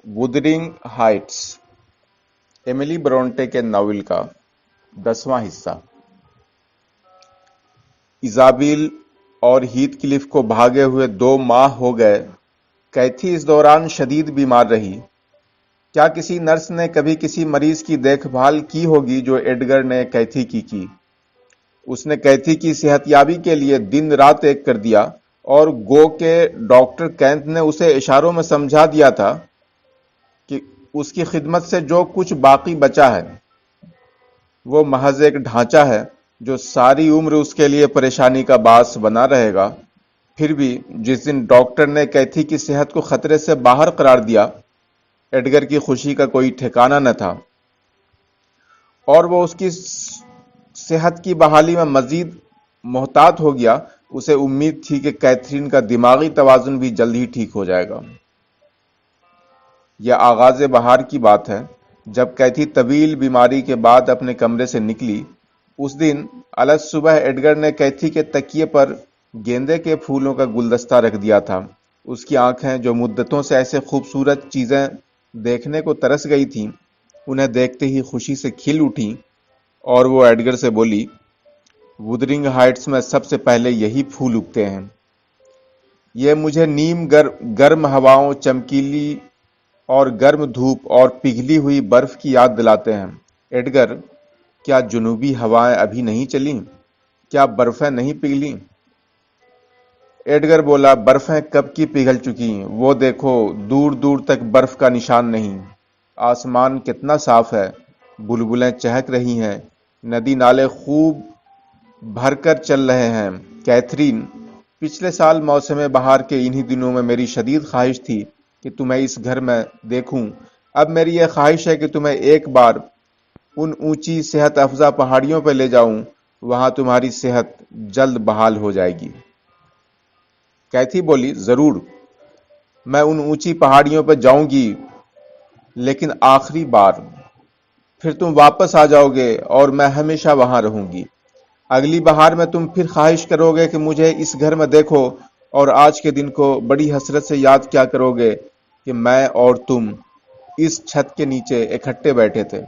وودرنگ heights, Emily Bronte کے novel کا 10واں حصہ۔ ایزابیل اور ہیتھ کلف کو بھاگے ہوئے 2 ماہ ہو گئے۔ کیتھی اس دوران شدید بیمار رہی۔ کیا کسی نرس نے کبھی کسی مریض کی دیکھ بھال کی ہوگی جو ایڈگر نے کیتھی کی؟ اس نے کیتھی کی صحت یابی کے لیے دن رات ایک کر دیا، اور گو کہ ڈاکٹر کینتھ نے اسے اشاروں میں سمجھا دیا تھا کہ اس کی خدمت سے جو کچھ باقی بچا ہے وہ محض ایک ڈھانچہ ہے جو ساری عمر اس کے لیے پریشانی کا باعث بنا رہے گا۔ پھر بھی جس دن ڈاکٹر نے کیتھی کی صحت کو خطرے سے باہر قرار دیا، ایڈگر کی خوشی کا کوئی ٹھکانہ نہ تھا، اور وہ اس کی صحت کی بحالی میں مزید محتاط ہو گیا۔ اسے امید تھی کہ کیتھرین کا دماغی توازن بھی جلد ہی ٹھیک ہو جائے گا۔ یہ آغاز بہار کی بات ہے، جب کیتھی طویل بیماری کے بعد اپنے کمرے سے نکلی۔ اس دن الگ صبح ایڈگر نے کیتھی کے تکیے پر گیندے کے پھولوں کا گلدستہ رکھ دیا تھا۔ اس کی آنکھیں جو مدتوں سے ایسے خوبصورت چیزیں دیکھنے کو ترس گئی تھیں، انہیں دیکھتے ہی خوشی سے کھل اٹھیں، اور وہ ایڈگر سے بولی، وودرنگ ہائٹس میں سب سے پہلے یہی پھول اگتے ہیں۔ یہ مجھے نیم گرم ہواؤں، چمکیلی اور گرم دھوپ اور پگھلی ہوئی برف کی یاد دلاتے ہیں۔ ایڈگر، کیا جنوبی ہوائیں ابھی نہیں چلیں؟ کیا برفیں نہیں پگھلیں؟ ایڈگر بولا، برفیں کب کی پگھل چکی، وہ دیکھو دور دور تک برف کا نشان نہیں۔ آسمان کتنا صاف ہے، بلبلیں چہک رہی ہیں، ندی نالے خوب بھر کر چل رہے ہیں۔ کیتھرین، پچھلے سال موسم بہار کے انہی دنوں میں میری شدید خواہش تھی کہ تمہیں اس گھر میں دیکھوں۔ اب میری یہ خواہش ہے کہ تمہیں ایک بار ان اونچی صحت افزا پہاڑیوں پہ لے جاؤں، وہاں تمہاری صحت جلد بحال ہو جائے گی۔ کیتھی بولی، ضرور، میں ان اونچی پہاڑیوں پہ جاؤں گی، لیکن آخری بار۔ پھر تم واپس آ جاؤ گے اور میں ہمیشہ وہاں رہوں گی۔ اگلی بہار میں تم پھر خواہش کرو گے کہ مجھے اس گھر میں دیکھو، اور آج کے دن کو بڑی حسرت سے یاد کیا کرو گے کہ میں اور تم اس چھت کے نیچے اکٹھے بیٹھے تھے۔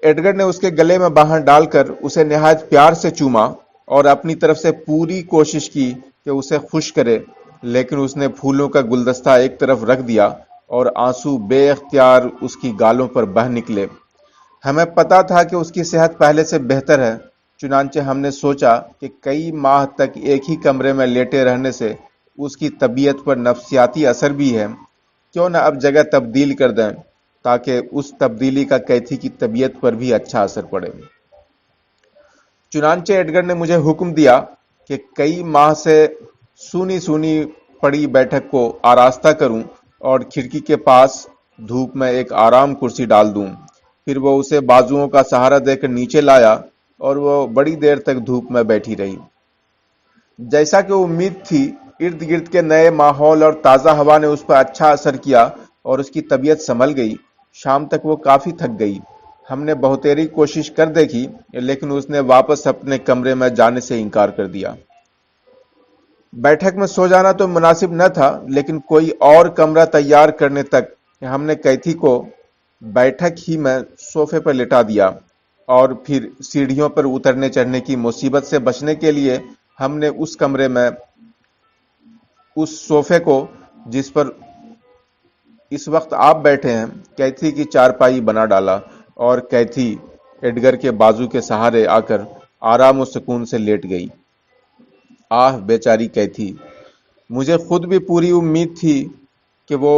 ایڈگر نے اس کے گلے میں باہر ڈال کر اسے نہایت پیار سے چوما، اور اپنی طرف سے پوری کوشش کی کہ اسے خوش کرے، لیکن اس نے پھولوں کا گلدستہ ایک طرف رکھ دیا، اور آنسو بے اختیار اس کی گالوں پر بہہ نکلے۔ ہمیں پتا تھا کہ اس کی صحت پہلے سے بہتر ہے، چنانچہ ہم نے سوچا کہ کئی ماہ تک ایک ہی کمرے میں لیٹے رہنے سے اس کی طبیعت پر نفسیاتی اثر بھی ہے، کیوں نہ اب جگہ تبدیل کر دیں تاکہ اس تبدیلی کا کیتھی کی طبیعت پر بھی اچھا اثر پڑے۔ چنانچہ ایڈگر نے مجھے حکم دیا کہ کئی ماہ سے سونی سونی پڑی بیٹھک کو آراستہ کروں اور کھڑکی کے پاس دھوپ میں ایک آرام کرسی ڈال دوں۔ پھر وہ اسے بازوؤں کا سہارا دے کر نیچے لایا، اور وہ بڑی دیر تک دھوپ میں بیٹھی رہی۔ جیسا کہ امید تھی، ارد گرد کے نئے ماحول اور تازہ ہوا نے اس پر اچھا اثر کیا، اور اس کی طبیعت سنبھل گئی۔ شام تک وہ کافی تھک گئی۔ ہم نے بہتیری کوشش کر دیکھی، لیکن اس نے واپس اپنے کمرے میں جانے سے انکار کر دیا۔ بیٹھک میں سو جانا تو مناسب نہ تھا، لیکن کوئی اور کمرہ تیار کرنے تک ہم نے کیتھی کو بیٹھک ہی میں صوفے پر لٹا دیا، اور پھر سیڑھیوں پر اترنے چڑھنے کی مصیبت سے بچنے کے لیے ہم نے اس کمرے میں اس صوفے کو، جس پر اس وقت آپ بیٹھے ہیں، کیتھی کی چارپائی بنا ڈالا، اور کیتھی ایڈگر کے بازو کے سہارے آ کر آرام و سکون سے لیٹ گئی۔ آہ بیچاری کیتھی! مجھے خود بھی پوری امید تھی کہ وہ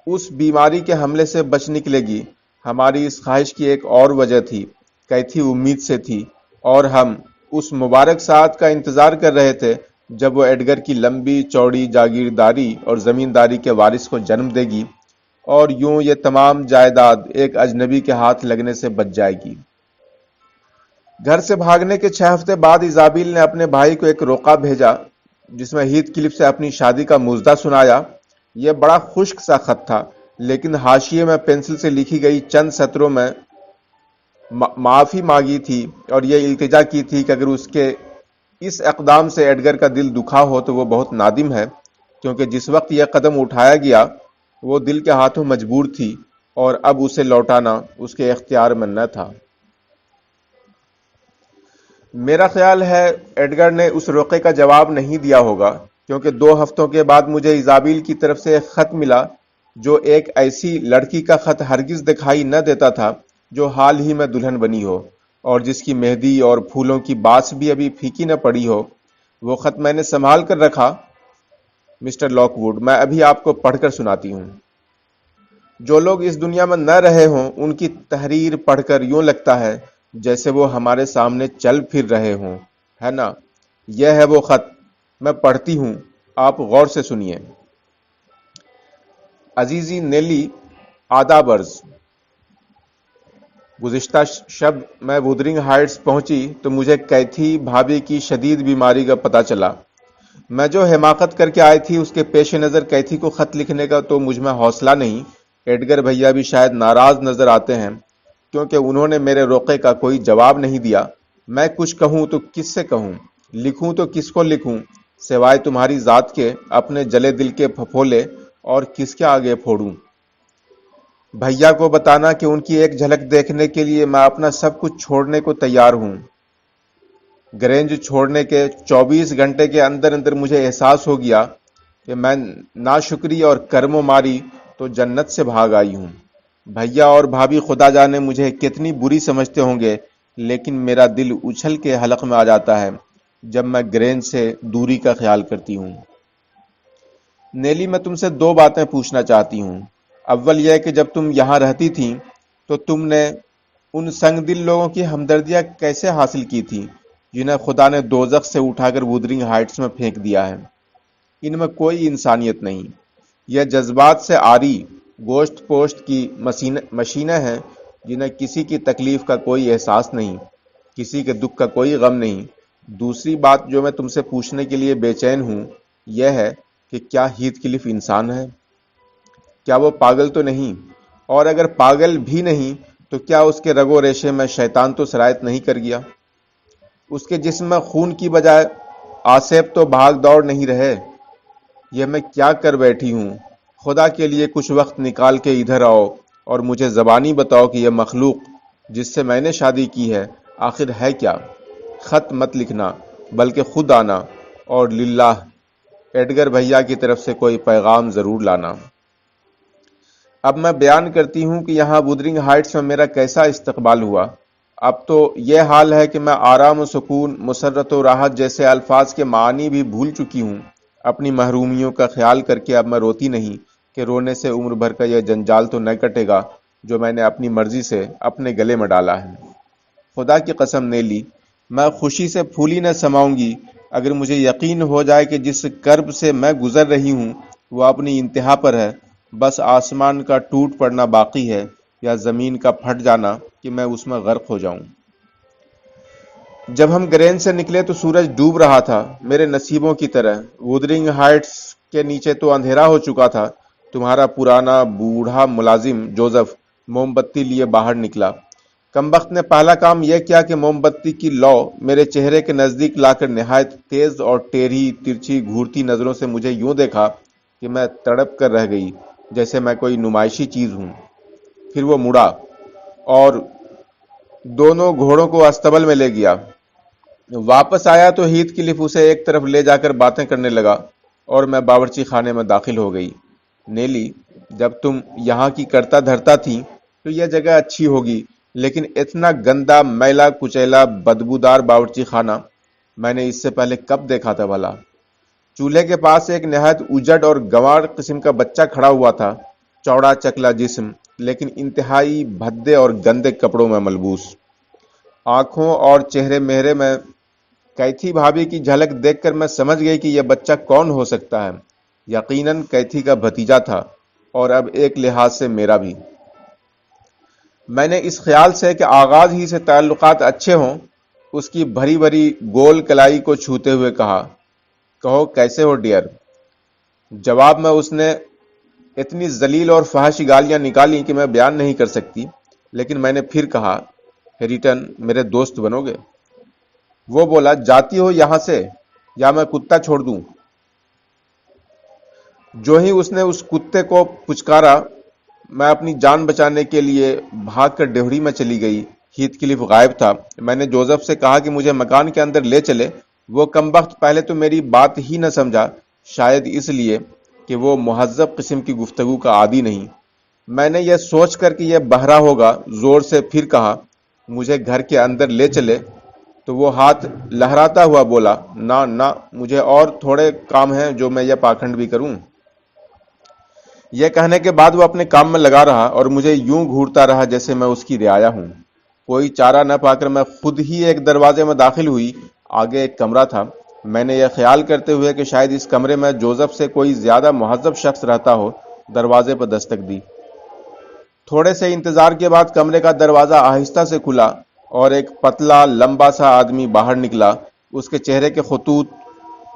اس بیماری کے حملے سے بچ نکلے گی۔ ہماری اس خواہش کی ایک اور وجہ تھی۔ کیتھی امید سے تھی، اور ہم اس مبارک ساعت کا انتظار کر رہے تھے جب وہ ایڈگر کی لمبی چوڑی جاگیرداری اور زمینداری کے وارث کو جنم دے گی، اور یوں یہ تمام جائیداد ایک اجنبی کے ہاتھ لگنے سے بچ جائے گی۔ گھر سے بھاگنے کے 6 ہفتے بعد ایزابیل نے اپنے بھائی کو ایک روقہ بھیجا، جس میں ہیتھ کلف سے اپنی شادی کا مژدہ سنایا۔ یہ بڑا خشک سا خط تھا، لیکن حاشیے میں پنسل سے لکھی گئی چند سطروں میں معافی مانگی تھی، اور یہ التجا کی تھی کہ اگر اس کے اس اقدام سے ایڈگر کا دل دکھا ہو تو وہ بہت نادم ہے، کیونکہ جس وقت یہ قدم اٹھایا گیا وہ دل کے ہاتھوں مجبور تھی اور اب اسے لوٹانا اس کے اختیار میں نہ تھا۔ میرا خیال ہے ایڈگر نے اس رقعے کا جواب نہیں دیا ہوگا، کیونکہ 2 ہفتوں کے بعد مجھے ایزابیل کی طرف سے ایک خط ملا، جو ایک ایسی لڑکی کا خط ہرگز دکھائی نہ دیتا تھا جو حال ہی میں دلہن بنی ہو اور جس کی مہندی اور پھولوں کی باس بھی ابھی پھیکی نہ پڑی ہو۔ وہ خط میں نے سنبھال کر رکھا۔ مسٹر لاک ووڈ، میں ابھی آپ کو پڑھ کر سناتی ہوں۔ جو لوگ اس دنیا میں نہ رہے ہوں ان کی تحریر پڑھ کر یوں لگتا ہے جیسے وہ ہمارے سامنے چل پھر رہے ہوں، ہے نا؟ یہ ہے وہ خط، میں پڑھتی ہوں، آپ غور سے سنیے۔ عزیزی نیلی، آداب عرض۔ گزشتہ شب میں وودرنگ ہائٹس پہنچی تو مجھے کیتھی بھابھی کی شدید بیماری کا پتہ چلا۔ میں جو حماقت کر کے آئی تھی اس کے پیش نظر کیتھی کو خط لکھنے کا تو مجھ میں حوصلہ نہیں۔ ایڈگر بھیا بھی شاید ناراض نظر آتے ہیں کیونکہ انہوں نے میرے روقے کا کوئی جواب نہیں دیا۔ میں کچھ کہوں تو کس سے کہوں، لکھوں تو کس کو لکھوں، سوائے تمہاری ذات کے اپنے جلے دل کے پھپھولے، اور کس کے آگے پھوڑوں؟ بھیا کو بتانا کہ ان کی ایک جھلک دیکھنے کے لیے میں اپنا سب کچھ چھوڑنے کو تیار ہوں۔ گرینج چھوڑنے کے 24 گھنٹے کے اندر اندر مجھے احساس ہو گیا کہ میں ناشکری اور کرم و ماری تو جنت سے بھاگ آئی ہوں۔ بھیا اور بھابھی خدا جانے مجھے کتنی بری سمجھتے ہوں گے، لیکن میرا دل اچھل کے حلق میں آ جاتا ہے جب میں گرینج سے دوری کا خیال کرتی ہوں۔ نیلی، میں تم سے 2 باتیں پوچھنا چاہتی ہوں۔ اول یہ کہ جب تم یہاں رہتی تھیں تو تم نے ان سنگ دل لوگوں کی ہمدردیاں کیسے حاصل کی تھی جنہیں خدا نے دوزخ سے اٹھا کر وودرنگ ہائٹس میں پھینک دیا ہے؟ ان میں کوئی انسانیت نہیں، یہ جذبات سے عاری گوشت پوشت کی مشینیں ہیں جنہیں کسی کی تکلیف کا کوئی احساس نہیں، کسی کے دکھ کا کوئی غم نہیں۔ دوسری بات جو میں تم سے پوچھنے کے لیے بے چین ہوں یہ ہے کہ کیا ہیتھ کلف انسان ہے؟ کیا وہ پاگل تو نہیں؟ اور اگر پاگل بھی نہیں تو کیا اس کے رگ و ریشے میں شیطان تو سرایت نہیں کر گیا؟ اس کے جسم میں خون کی بجائے آسیب تو بھاگ دوڑ نہیں رہے؟ یہ میں کیا کر بیٹھی ہوں؟ خدا کے لیے کچھ وقت نکال کے ادھر آؤ اور مجھے زبانی بتاؤ کہ یہ مخلوق جس سے میں نے شادی کی ہے آخر ہے کیا؟ خط مت لکھنا بلکہ خود آنا، اور للہ ایڈگر بھیا کی طرف سے کوئی پیغام ضرور لانا۔ اب میں بیان کرتی ہوں کہ یہاں وودرنگ ہائٹس میں میرا کیسا استقبال ہوا۔ اب تو یہ حال ہے کہ میں آرام و سکون، مسرت و راحت جیسے الفاظ کے معنی بھی بھول چکی ہوں۔ اپنی محرومیوں کا خیال کر کے اب میں روتی نہیں کہ رونے سے عمر بھر کا یہ جنجال تو نہ کٹے گا جو میں نے اپنی مرضی سے اپنے گلے میں ڈالا ہے۔ خدا کی قسم نیلی، میں خوشی سے پھولی نہ سماؤں گی اگر مجھے یقین ہو جائے کہ جس کرب سے میں گزر رہی ہوں وہ اپنی انتہا پر ہے، بس آسمان کا ٹوٹ پڑنا باقی ہے یا زمین کا پھٹ جانا کہ میں اس میں غرق ہو جاؤں۔ جب ہم گرین سے نکلے تو سورج ڈوب رہا تھا، میرے نصیبوں کی طرح۔ وودرنگ ہائٹس کے نیچے تو اندھیرا ہو چکا تھا۔ تمہارا پرانا بوڑھا ملازم جوزف موم بتی لیے باہر نکلا۔ کمبخت نے پہلا کام یہ کیا کہ موم بتی کی لو میرے چہرے کے نزدیک لا کر نہایت تیز اور ٹیڑھی ترچھی گھورتی نظروں سے مجھے یوں دیکھا کہ میں تڑپ کر رہ گئی جیسے میں کوئی نمائشی چیز ہوں۔ پھر وہ مڑا اور دونوں گھوڑوں کو استبل میں لے گیا۔ واپس آیا تو ہیتھ کلف اسے ایک طرف لے جا کر باتیں کرنے لگا اور میں باورچی خانے میں داخل ہو گئی۔ نیلی، جب تم یہاں کی کرتا دھرتا تھی تو یہ جگہ اچھی ہوگی، لیکن اتنا گندا میلا کچیلا بدبودار باورچی خانہ میں نے اس سے پہلے کب دیکھا تھا بھلا؟ چولہے کے پاس ایک نہایت اجڑ اور گنوار قسم کا بچہ کھڑا ہوا تھا، چوڑا چکلا جسم لیکن انتہائی بھدے اور گندے کپڑوں میں ملبوس۔ آنکھوں اور چہرے مہرے میں کیتھی بھابھی کی جھلک دیکھ کر میں سمجھ گئی کہ یہ بچہ کون ہو سکتا ہے۔ یقیناً کیتھی کا بھتیجا تھا، اور اب ایک لحاظ سے میرا بھی۔ میں نے اس خیال سے کہ آغاز ہی سے تعلقات اچھے ہوں اس کی بھری بھری گول کلائی کو چھوتے ہوئے کہا، کہو کیسے ہو ڈیئر؟ جواب میں اس نے اتنی ذلیل اور فحش گالیاں نکالی کہ میں بیان نہیں کر سکتی، لیکن میں نے پھر کہا، ہیریٹن میرے دوست بنو گے؟ وہ بولا، جاتی ہو یہاں سے یا میں کتا چھوڑ دوں؟ جو ہی اس نے اس کتے کو پچکارا، میں اپنی جان بچانے کے لیے بھاگ کر ڈیوری میں چلی گئی۔ ہیتھ کلف غائب تھا۔ میں نے جوزف سے کہا کہ مجھے مکان کے اندر لے چلے۔ وہ کمبخت پہلے تو میری بات ہی نہ سمجھا، شاید اس لیے کہ وہ مہذب قسم کی گفتگو کا عادی نہیں۔ میں نے یہ سوچ کر کہ یہ بہرا ہوگا زور سے پھر کہا، مجھے گھر کے اندر لے چلے، تو وہ ہاتھ لہراتا ہوا بولا، نہ، مجھے اور تھوڑے کام ہیں جو میں یہ پاکھنڈ بھی کروں۔ یہ کہنے کے بعد وہ اپنے کام میں لگا رہا اور مجھے یوں گھورتا رہا جیسے میں اس کی رعایا ہوں۔ کوئی چارہ نہ پا کر میں خود ہی ایک دروازے میں داخل ہوئی۔ آگے ایک کمرہ تھا۔ میں نے یہ خیال کرتے ہوئے کہ شاید اس کمرے میں جوزف سے کوئی زیادہ مہذب شخص رہتا ہو، دروازے پر دستک دی۔ تھوڑے سے انتظار کے بعد کمرے کا دروازہ آہستہ سے کھلا اور ایک پتلا لمبا سا آدمی باہر نکلا۔ اس کے چہرے کے خطوط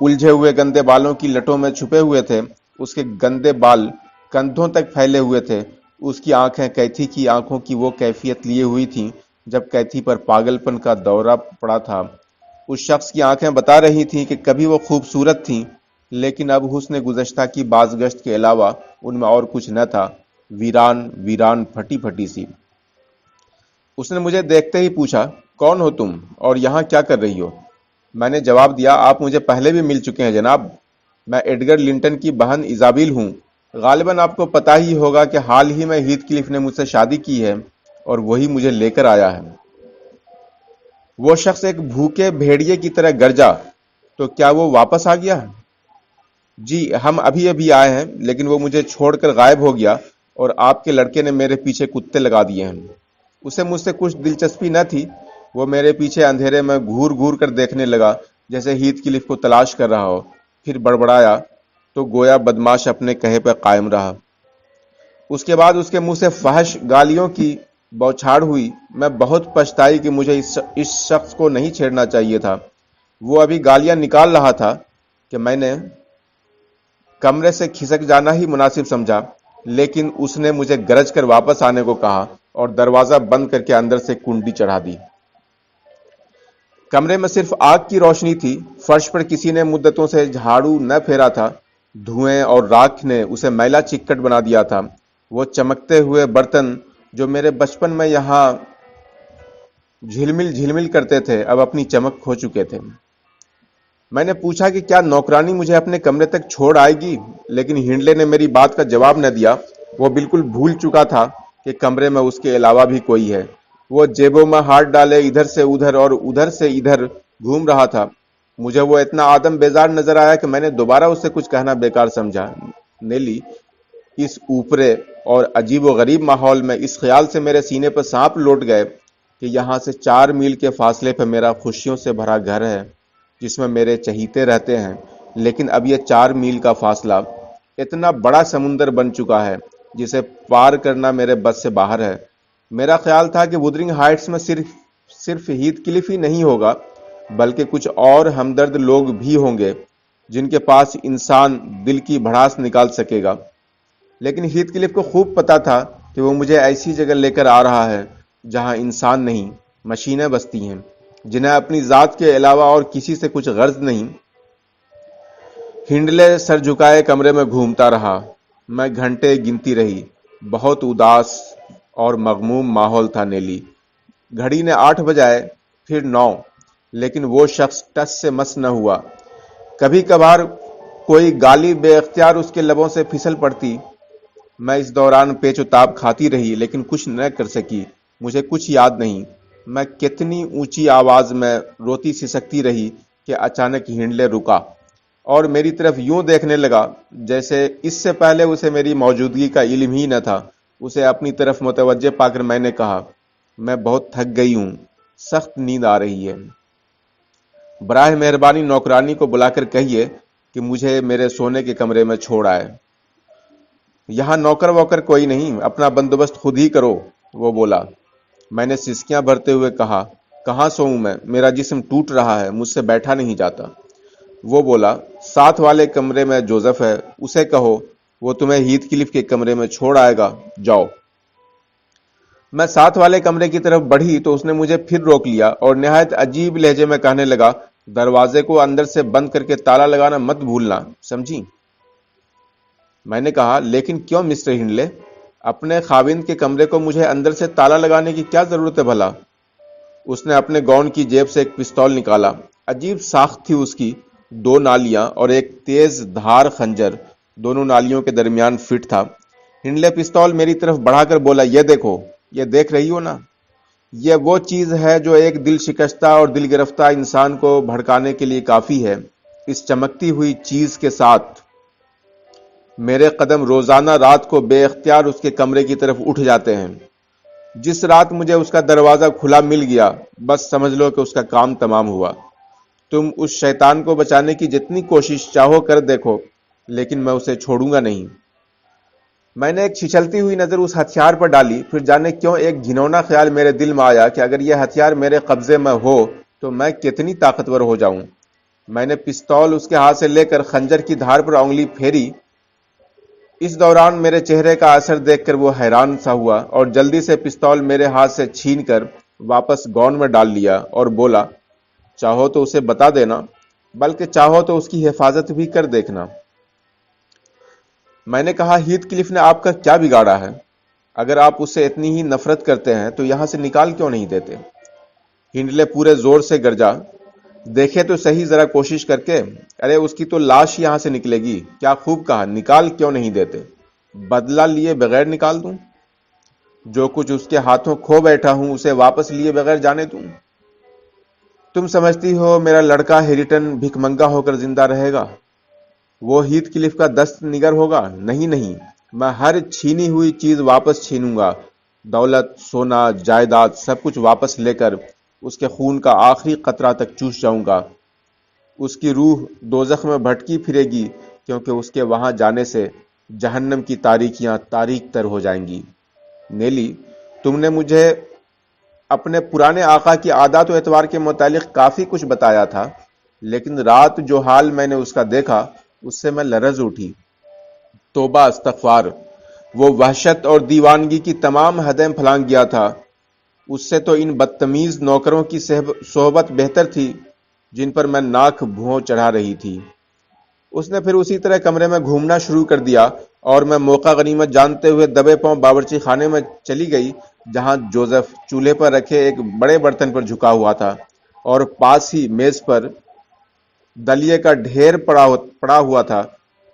الجھے ہوئے گندے بالوں کی لٹوں میں چھپے ہوئے تھے۔ اس کے گندے بال کندھوں تک پھیلے ہوئے تھے۔ اس کی آنکھیں کیتھی کی آنکھوں کی وہ کیفیت لیے ہوئی تھیں جب کیتھی پر پاگل پن کا دورہ پڑا تھا۔ اس شخص کی آنکھیں بتا رہی تھیں کہ کبھی وہ خوبصورت تھیں، لیکن اب حسن گزشتہ کی بازگشت کے علاوہ ان میں اور کچھ نہ تھا، ویران پھٹی پھٹی سی۔ اس نے مجھے دیکھتے ہی پوچھا، کون ہو تم اور یہاں کیا کر رہی ہو؟ میں نے جواب دیا، آپ مجھے پہلے بھی مل چکے ہیں جناب۔ میں ایڈگر لنٹن کی بہن ایزابیل ہوں۔ غالباً آپ کو پتا ہی ہوگا کہ حال ہی میں ہیتھ کلف نے مجھ سے شادی کی ہے اور وہی مجھے لے کر آیا ہے۔ وہ شخص ایک بھوکے بھیڑیے کی طرح گرجا، تو کیا وہ واپس آ گیا؟ جی، ہم ابھی آئے ہیں، لیکن وہ مجھے چھوڑ کر غائب ہو گیا اور آپ کے لڑکے نے میرے پیچھے کتے لگا دیے ہیں۔ اسے مجھ سے کچھ دلچسپی نہ تھی۔ وہ میرے پیچھے اندھیرے میں گھور گھور کر دیکھنے لگا جیسے ہیتھ کلف کو تلاش کر رہا ہو، پھر بڑبڑایا تو گویا بدماش اپنے کہے پر قائم رہا۔ اس کے بعد اس کے منہ سے فحش گالیوں کی بوچھاڑ ہوئی۔ میں بہت پچھتائی کہ مجھے اس شخص کو نہیں چھیڑنا چاہیے تھا۔ وہ ابھی گالیاں نکال رہا تھا کہ میں نے کمرے سے کھسک جانا ہی مناسب سمجھا، لیکن اس نے مجھے گرج کر واپس آنے کو کہا اور دروازہ بند کر کے اندر سے کنڈی چڑھا دی۔ کمرے میں صرف آگ کی روشنی تھی۔ فرش پر کسی نے مدتوں سے جھاڑو نہ پھیرا تھا۔ دھوئیں اور راکھ نے اسے میلا چکٹ بنا دیا تھا۔ وہ چمکتے ہوئے برتن جو میرے بچپن میں یہاں جھلمل کرتے تھے اب اپنی چمک کھو چکے تھے۔ میں نے پوچھا کہ کیا نوکرانی مجھے اپنے کمرے تک چھوڑ آئے گی، لیکن ہنڈلے نے میری بات کا جواب نہ دیا۔ وہ بالکل بھول چکا تھا کہ کمرے میں اس کے علاوہ بھی کوئی ہے۔ وہ جیبوں میں ہاتھ ڈالے ادھر سے ادھر اور ادھر سے ادھر گھوم رہا تھا۔ مجھے وہ اتنا آدم بیزار نظر آیا کہ میں نے دوبارہ اس سے کچھ کہنا بیکار سمجھا۔ نیلی، اس اوپرے اور عجیب و غریب ماحول میں اس خیال سے میرے سینے پر سانپ لوٹ گئے کہ یہاں سے 4 میل کے فاصلے پہ میرا خوشیوں سے بھرا گھر ہے جس میں میرے چہیتے رہتے ہیں، لیکن اب یہ 4 میل کا فاصلہ اتنا بڑا سمندر بن چکا ہے جسے پار کرنا میرے بس سے باہر ہے۔ میرا خیال تھا کہ وودرنگ ہائٹس میں صرف ہیتھ کلف ہی نہیں ہوگا، بلکہ کچھ اور ہمدرد لوگ بھی ہوں گے جن کے پاس انسان دل کی بھڑاس نکال سکے گا، لیکن ہیتھ کلف کو خوب پتا تھا کہ وہ مجھے ایسی جگہ لے کر آ رہا ہے جہاں انسان نہیں، مشینیں بستی ہیں جنہیں اپنی ذات کے علاوہ اور کسی سے کچھ غرض نہیں۔ ہنڈلے سر جھکائے کمرے میں گھومتا رہا۔ میں گھنٹے گنتی رہی۔ بہت اداس اور مغموم ماحول تھا نیلی۔ گھڑی نے 8 بجائے، پھر 9، لیکن وہ شخص ٹس سے مس نہ ہوا۔ کبھی کبھار کوئی گالی بے اختیار اس کے لبوں سے پھسل پڑتی۔ میں اس دوران پیچ و تاب کھاتی رہی لیکن کچھ نہ کر سکی۔ مجھے کچھ یاد نہیں میں کتنی اونچی آواز میں روتی سسکتی رہی کہ اچانک ہنڈلے رکا اور میری طرف یوں دیکھنے لگا جیسے اس سے پہلے اسے میری موجودگی کا علم ہی نہ تھا۔ اسے اپنی طرف متوجہ پا کر میں نے کہا، میں بہت تھک گئی ہوں، سخت نیند آ رہی ہے۔ براہ مہربانی نوکرانی کو بلا کر کہیے کہ مجھے میرے سونے کے کمرے میں چھوڑ آئے۔ یہاں نوکر ووکر کوئی نہیں، اپنا بندوبست خود ہی کرو، وہ بولا۔ میں نے سسکیاں بھرتے ہوئے کہا، کہاں سوؤں میں، میرا جسم ٹوٹ رہا ہے، مجھ سے بیٹھا نہیں جاتا۔ وہ بولا، ساتھ والے کمرے میں جوزف ہے، اسے کہو وہ تمہیں ہیتھ کلف کے کمرے میں چھوڑ آئے گا، جاؤ۔ میں ساتھ والے کمرے کی طرف بڑھی تو اس نے مجھے پھر روک لیا اور نہایت عجیب لہجے میں کہنے لگا، دروازے کو اندر سے بند کر کے تالا لگانا مت بھولنا، سمجھی؟ میں نے کہا لیکن کیوں مسٹر ہنڈلے؟ اپنے خاوند کے کمرے کو مجھے اندر سے تالا لگانے کی کیا ضرورت ہے بھلا؟ اس نے اپنے گون کی جیب سے ایک پستول نکالا. عجیب ساخت تھی اس کی. 2 نالیاں اور ایک تیز دھار خنجر دونوں نالیوں کے درمیان فٹ تھا. ہنڈلے پستول میری طرف بڑھا کر بولا، یہ دیکھو، یہ دیکھ رہی ہو نا؟ یہ وہ چیز ہے جو ایک دل شکستہ اور دل گرفتہ انسان کو بھڑکانے کے لیے کافی ہے. اس چمکتی ہوئی چیز کے ساتھ میرے قدم روزانہ رات کو بے اختیار اس کے کمرے کی طرف اٹھ جاتے ہیں. جس رات مجھے اس کا دروازہ کھلا مل گیا، بس سمجھ لو کہ اس کا کام تمام ہوا. تم اس شیطان کو بچانے کی جتنی کوشش چاہو کر دیکھو، لیکن میں اسے چھوڑوں گا نہیں. میں نے ایک چھچلتی ہوئی نظر اس ہتھیار پر ڈالی. پھر جانے کیوں ایک گھنونا خیال میرے دل میں آیا کہ اگر یہ ہتھیار میرے قبضے میں ہو تو میں کتنی طاقتور ہو جاؤں. میں نے پستول اس کے ہاتھ سے لے کر خنجر کی دھار پر انگلی پھیری. اس دوران میرے چہرے کا اثر دیکھ کر وہ حیران سا ہوا اور جلدی سے پستول میرے ہاتھ سے چھین کر واپس گون میں ڈال لیا اور بولا، چاہو تو اسے بتا دینا، بلکہ چاہو تو اس کی حفاظت بھی کر دیکھنا. میں نے کہا، ہیتھ کلف نے آپ کا کیا بگاڑا ہے؟ اگر آپ اس سے اتنی ہی نفرت کرتے ہیں تو یہاں سے نکال کیوں نہیں دیتے؟ ہنڈلے پورے زور سے گرجا، دیکھے تو صحیح ذرا کوشش کر کے. ارے اس کی تو لاش یہاں سے نکلے گی. کیا خوب کہا، نکال کیوں نہیں دیتے؟ بدلہ لیے بغیر نکال دوں؟ جو کچھ اس کے ہاتھوں کھو بیٹھا ہوں اسے واپس لیے بغیر جانے دوں؟ تم سمجھتی ہو میرا لڑکا ہیریٹن بھک منگا ہو کر زندہ رہے گا؟ وہ ہیتھ کلف کا دست نگر ہوگا؟ نہیں نہیں، میں ہر چھینی ہوئی چیز واپس چھینوں گا. دولت، سونا، جائیداد، سب کچھ واپس لے کر اس کے خون کا آخری قطرہ تک چوس جاؤں گا. اس کی روح دوزخ میں بھٹکی پھرے گی، کیونکہ اس کے وہاں جانے سے جہنم کی تاریکیاں تاریک تر ہو جائیں گی. نیلی، تم نے مجھے اپنے پرانے آقا کی عادات و اعتبار کے متعلق کافی کچھ بتایا تھا، لیکن رات جو حال میں نے اس کا دیکھا اس سے میں لرز اٹھی. توبہ استغفار! وہ وحشت اور دیوانگی کی تمام حدیں پھلانگ گیا تھا. اس سے تو ان بدتمیز نوکروں کی صحبت بہتر تھی جن پر میں ناک بھوں چڑھا رہی تھی. اس نے پھر اسی طرح کمرے میں گھومنا شروع کر دیا اور میں موقع غنیمت جانتے ہوئے دبے پاؤں باورچی خانے میں چلی گئی، جہاں جوزف چولہے پر رکھے ایک بڑے برتن پر جھکا ہوا تھا اور پاس ہی میز پر دلیے کا ڈھیر پڑا ہوا تھا.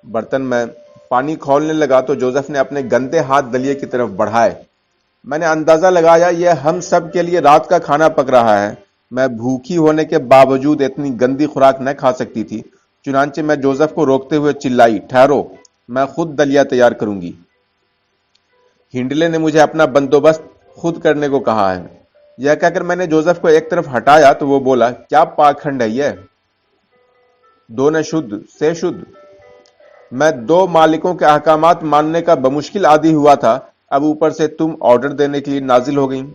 برتن میں پانی کھولنے لگا تو جوزف نے اپنے گندے ہاتھ دلیے کی طرف بڑھائے. میں نے اندازہ لگایا یہ ہم سب کے لیے رات کا کھانا پک رہا ہے. میں بھوکی ہونے کے باوجود اتنی گندی خوراک نہ کھا سکتی تھی. چنانچہ میں جوزف کو روکتے ہوئے چلائی، ٹھہرو، میں خود دلیا تیار کروں گی. ہنڈلے نے مجھے اپنا بندوبست خود کرنے کو کہا ہے. یہ کہہ کر میں نے جوزف کو ایک طرف ہٹایا تو وہ بولا، کیا پاکھنڈ ہے یہ؟ دو نے شدھ سے شدھ. میں 2 مالکوں کے احکامات ماننے کا بمشکل عادی ہوا تھا، اب اوپر سے تم آرڈر دینے کے لیے نازل ہو گئیں.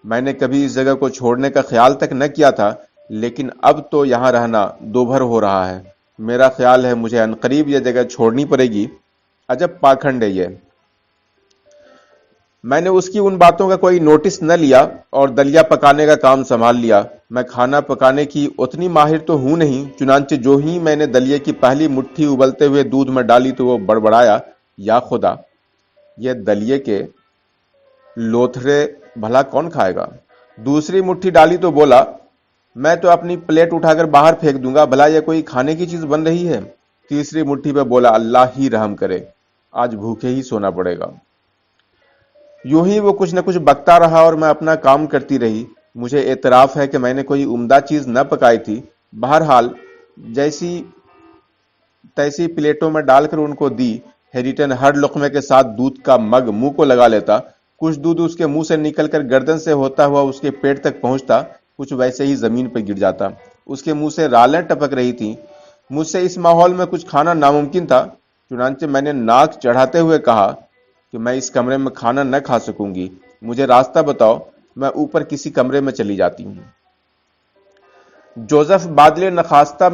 میں نے کبھی اس جگہ کو چھوڑنے کا خیال تک نہ کیا تھا، لیکن اب تو یہاں رہنا دوبھر ہو رہا ہے. میرا خیال ہے مجھے عنقریب یہ جگہ چھوڑنی پڑے گی. عجب پاکھنڈ ہے یہ. میں نے اس کی ان باتوں کا کوئی نوٹس نہ لیا اور دلیا پکانے کا کام سنبھال لیا. میں کھانا پکانے کی اتنی ماہر تو ہوں نہیں، چنانچہ جو ہی میں نے دلیے کی پہلی مٹھی ابلتے ہوئے دودھ میں ڈالی تو وہ بڑبڑایا، یا خدا، یہ دلیے کے لوتھڑے بھلا کون کھائے گا؟ دوسری مٹھی ڈالی تو بولا، میں تو اپنی پلیٹ اٹھا کر باہر پھینک دوں گا، بھلا یہ کوئی کھانے کی چیز بن رہی ہے؟ تیسری مٹھی پہ بولا، اللہ ہی رحم کرے، آج بھوکے ہی سونا پڑے گا. یوں ہی وہ کچھ نہ کچھ بکتا رہا اور میں اپنا کام کرتی رہی. مجھے اعتراف ہے کہ میں نے کوئی عمدہ چیز نہ پکائی تھی. بہرحال جیسی تیسی پلیٹوں میں ڈال کر ان کو دی. ہیریٹن ہر لقمے کے ساتھ دودھ کا مگ منہ کو لگا لیتا. کچھ دودھ اس کے منہ سے نکل کر گردن سے ہوتا ہوا اس کے پیٹ تک پہنچتا، کچھ ویسے ہی زمین پر گر جاتا. اس کے منہ سے رالیں ٹپک رہی تھیں. مجھ سے اس ماحول میں کچھ کھانا ناممکن تھا. چنانچہ میں نے ناک چڑھاتے ہوئے کہا کہ میں اس کمرے میں کھانا نہ کھا سکوں گی. مجھے راستہ بتاؤ، میں اوپر کسی کمرے میں چلی جاتی ہوں. جوزف بادل نخواستہ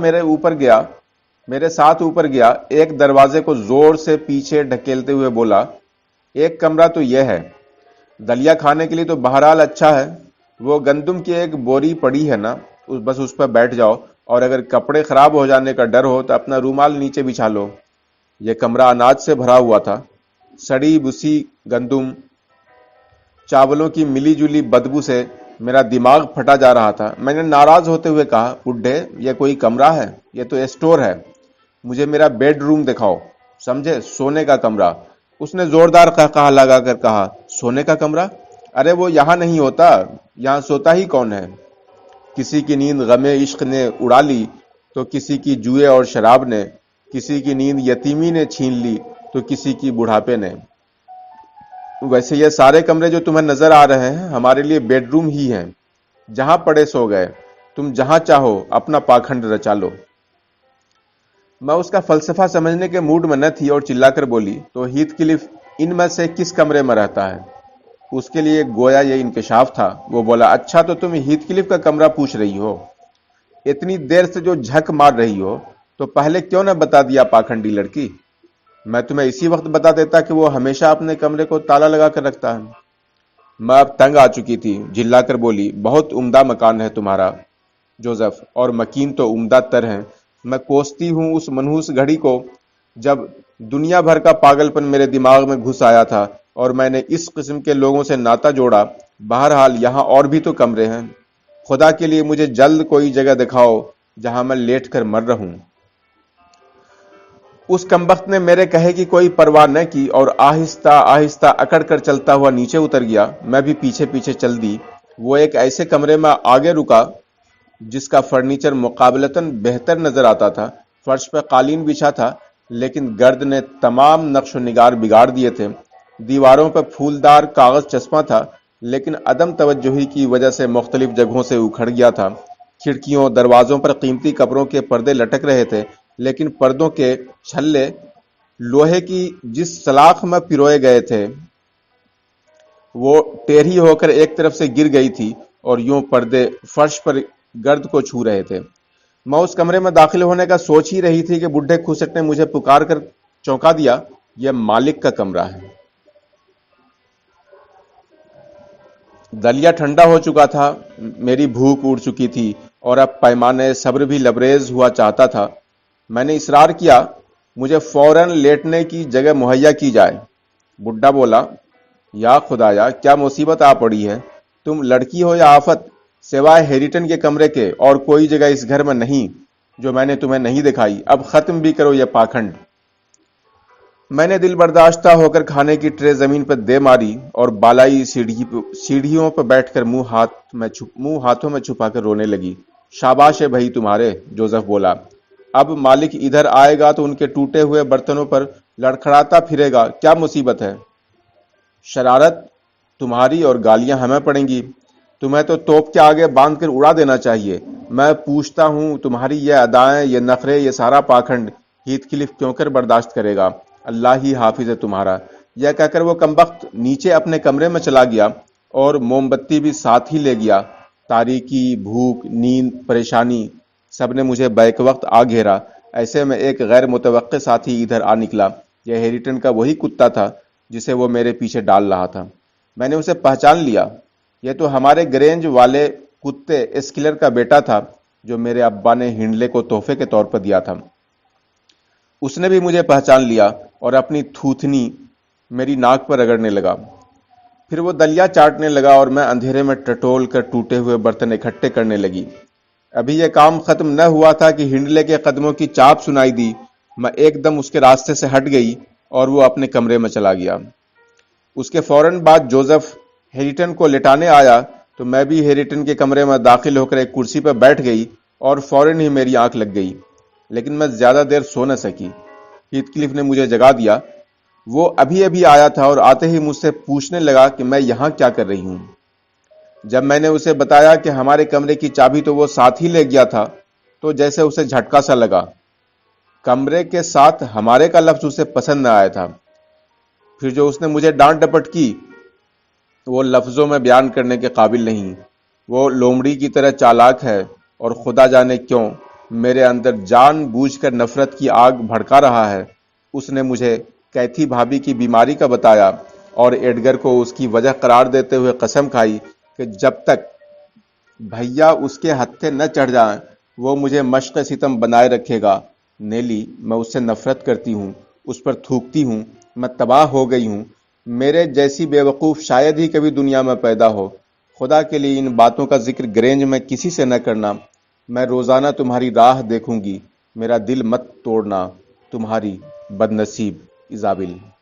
میرے ساتھ اوپر گیا. ایک دروازے کو زور سے پیچھے ڈھکیلتے ہوئے بولا، ایک کمرہ تو یہ ہے. دلیا کھانے کے لیے تو بہرحال اچھا ہے. وہ گندم کی ایک بوری پڑی ہے نا، بس اس پر بیٹھ جاؤ، اور اگر کپڑے خراب ہو جانے کا ڈر ہو تو اپنا رومال نیچے بچھا لو. یہ کمرہ اناج سے بھرا ہوا تھا. سڑی بسی گندم چاولوں کی ملی جلی بدبو سے میرا دماغ پھٹا جا رہا تھا. میں نے ناراض ہوتے ہوئے کہا, بڈھے یہ کوئی کمرہ ہے؟ یہ تو اسٹور ہے. مجھے میرا بیڈ روم دکھاؤ, سمجھے, سونے کا کمرہ. اس نے زوردار قہقہہ لگا کر کہا, سونے کا کمرہ؟ ارے وہ یہاں نہیں ہوتا. یہاں سوتا ہی کون ہے؟ کسی کی نیند غم عشق نے اڑا لی تو کسی کی جوئے اور شراب نے, کسی کی نیند یتیمی نے چھین لی تو کسی کی بڑھاپے نے. ویسے یہ سارے کمرے جو تمہیں نظر آ رہے ہیں ہمارے لیے بیڈ روم ہی ہیں. جہاں پڑے سو گئے, تم جہاں چاہو اپنا پاکھنڈ رچا لو. میں اس کا فلسفہ سمجھنے کے موڈ میں نہ تھی اور چلا کر بولی, تو ہیتھ کلف ان میں سے کس کمرے میں رہتا ہے؟ اس کے لیے گویا یہ انکشاف تھا. وہ بولا, اچھا تو تم ہیتھ کلف کا کمرہ پوچھ رہی ہو. اتنی دیر سے جو جھک مار رہی ہو تو پہلے کیوں نہ بتا دیا پاکھنڈی لڑکی؟ میں تمہیں اسی وقت بتا دیتا کہ وہ ہمیشہ اپنے کمرے کو تالا لگا کر رکھتا ہے. میں اب تنگ آ چکی تھی, جھلا کر بولی, بہت عمدہ مکان ہے تمہارا جوزف, اور مکین تو عمدہ تر ہیں. میں کوستی ہوں اس منحوس گھڑی کو جب دنیا بھر کا پاگل پن میرے دماغ میں گھس آیا تھا اور میں نے اس قسم کے لوگوں سے ناتا جوڑا. بہرحال یہاں اور بھی تو کمرے ہیں. خدا کے لیے مجھے جلد کوئی جگہ دکھاؤ جہاں میں لیٹ کر مر رہوں. اس کمبخت نے میرے کہے کی کوئی پرواہ نہ کی اور آہستہ آہستہ اکڑ کر چلتا ہوا نیچے اتر گیا. میں بھی پیچھے پیچھے چل دی. وہ ایک ایسے کمرے میں آگے رکا جس کا فرنیچر مقابلتاً بہتر نظر آتا تھا. فرش پہ قالین بچھا تھا لیکن گرد نے تمام نقش و نگار بگاڑ دیے تھے. دیواروں پر پھولدار کاغذ چسپاں تھا لیکن عدم توجہی کی وجہ سے مختلف جگہوں سے اکھڑ گیا تھا. کھڑکیوں دروازوں پر قیمتی کپڑوں کے پردے لٹک رہے تھے لیکن پردوں کے چھلے لوہے کی جس سلاخ میں پروئے گئے تھے وہ ٹیڑھی ہو کر ایک طرف سے گر گئی تھی اور یوں پردے فرش پر گرد کو چھو رہے تھے. میں اس کمرے میں داخل ہونے کا سوچ ہی رہی تھی کہ بڈھے کھسٹ نے مجھے پکار کر چونکا دیا, یہ مالک کا کمرہ ہے. دلیا ٹھنڈا ہو چکا تھا, میری بھوک اڑ چکی تھی اور اب پیمانے صبر بھی لبریز ہوا چاہتا تھا. میں نے اصرار کیا, مجھے فوراً لیٹنے کی جگہ مہیا کی جائے. بڈھا بولا, یا خدایا کیا مصیبت آ پڑی ہے, تم لڑکی ہو یا آفت؟ سوائے ہیریٹن کے کمرے کے اور کوئی جگہ اس گھر میں نہیں جو میں نے تمہیں نہیں دکھائی. اب ختم بھی کرو یہ پاکھنڈ. میں نے دل برداشتہ ہو کر کھانے کی ٹرے زمین پر دے ماری اور بالائی سیڑھیوں پر بیٹھ کر منہ ہاتھوں میں چھپا کر رونے لگی. شاباش ہے بھائی تمہارے, جوزف بولا. اب مالک ادھر آئے گا تو ان کے ٹوٹے ہوئے برتنوں پر لڑکھڑاتا پھرے گا. کیا مصیبت ہے؟ شرارت تمہاری اور گالیاں ہمیں پڑیں گی. تمہیں تو توپ کے آگے باندھ کر اڑا دینا چاہیے. میں پوچھتا ہوں تمہاری یہ ادائیں, یہ نخرے, یہ سارا پاکھنڈ ہیتھ کلف کیوں کر برداشت کرے گا؟ اللہ ہی حافظ ہے تمہارا. یہ کہہ کر وہ کمبخت نیچے اپنے کمرے میں چلا گیا اور موم بتی بھی ساتھ ہی لے گیا. تاریکی, بھوک, نیند, پریشانی سب نے مجھے بیک وقت آ گھیرا. ایسے میں ایک غیر متوقع ساتھی ادھر آ نکلا. یہ ہیریٹن کا وہی کتا تھا جسے وہ میرے پیچھے ڈال رہا تھا. میں نے اسے پہچان لیا. یہ تو ہمارے گرینج والے کتے اسکلر کا بیٹا تھا جو میرے ابا نے ہنڈلے کو تحفے کے طور پر دیا تھا. اس نے بھی مجھے پہچان لیا اور اپنی تھوتنی میری ناک پر رگڑنے لگا. پھر وہ دلیا چاٹنے لگا اور میں اندھیرے میں ٹٹول کر ٹوٹے ہوئے برتن اکٹھے کرنے لگی. ابھی یہ کام ختم نہ ہوا تھا کہ ہنڈلے کے قدموں کی چاپ سنائی دی. میں ایک دم اس کے راستے سے ہٹ گئی اور وہ اپنے کمرے میں چلا گیا. اس کے فوراً بعد جوزف ہیریٹن کو لٹانے آیا تو میں بھی ہیریٹن کے کمرے میں داخل ہو کر ایک کرسی پر بیٹھ گئی اور فوراً ہی میری آنکھ لگ گئی. لیکن میں زیادہ دیر سو نہ سکی. ہیتھ کلف نے مجھے جگا دیا. وہ ابھی آیا تھا اور آتے ہی مجھ سے پوچھنے لگا کہ میں یہاں کیا کر رہی ہوں. جب میں نے اسے بتایا کہ ہمارے کمرے کی چابی تو وہ ساتھ ہی لے گیا تھا تو جیسے اسے جھٹکا سا لگا. کمرے کے ساتھ ہمارے کا لفظ اسے پسند نہ آیا تھا. پھر جو اس نے مجھے ڈانٹ ڈپٹ کی وہ لفظوں میں بیان کرنے کے قابل نہیں. وہ لومڑی کی طرح چالاک ہے اور خدا جانے کیوں میرے اندر جان بوجھ کر نفرت کی آگ بھڑکا رہا ہے. اس نے مجھے کیتھی بھابھی کی بیماری کا بتایا اور ایڈگر کو اس کی وجہ قرار دیتے ہوئے قسم کھائی کہ جب تک بھیا اس کے ہتھے نہ چڑھ جائیں وہ مجھے مشق ستم بنائے رکھے گا. نیلی, میں اس سے نفرت کرتی ہوں اس پر تھوکتی ہوں، میں تباہ ہو گئی ہوں، میرے جیسی بے وقوف شاید ہی کبھی دنیا میں پیدا ہو۔ خدا کے لیے ان باتوں کا ذکر گرینج میں کسی سے نہ کرنا۔ میں روزانہ تمہاری راہ دیکھوں گی، میرا دل مت توڑنا۔ تمہاری بدنصیب ایزابل۔